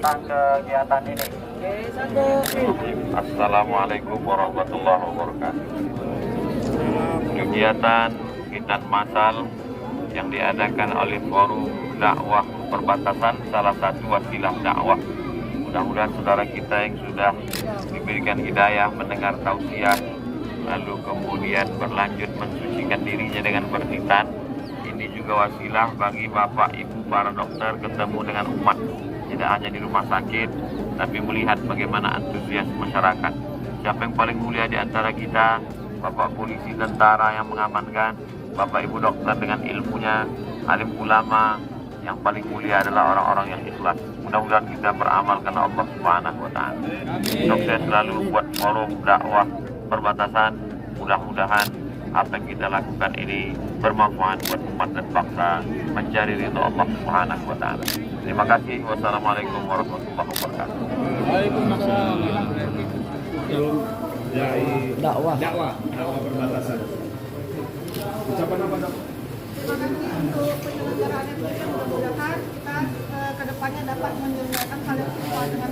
tentang kegiatan ini. Assalamualaikum warahmatullahi wabarakatuh. Kegiatan khitan masal yang diadakan oleh Forum Dakwah Perbatasan salah satu wasilah dakwah. Mudah-mudahan saudara kita yang sudah diberikan hidayah mendengar tausiah, lalu kemudian berlanjut mensucikan dirinya dengan berkhitan. Ini juga wasilah bagi bapak ibu para dokter ketemu dengan umat, tidak hanya di rumah sakit, tapi melihat bagaimana antusias masyarakat. Siapa yang paling mulia di antara kita? Bapak polisi, tentara yang mengamankan, bapak ibu dokter dengan ilmunya, alim ulama. Yang paling mulia adalah orang-orang yang ikhlas. Mudah-mudahan kita beramal karena Allah Subhanahu wa Ta'ala. Sukses selalu buat Forum Dakwah Perbatasan. Mudah-mudahan apa yang kita lakukan ini bermanfaat buat umat dan bangsa, mencari ridho Allah Subhanahu wa Ta'ala. Terima kasih. Wassalamualaikum warahmatullahi wabarakatuh. Waalaikumsalam. Dakwah perbatasan. Ucapan apa, Dok? Terima kasih untuk penyelenggaraan ini. Mudah-mudahan kita kedepannya dapat menyelenggarakan hal yang sesuai dengan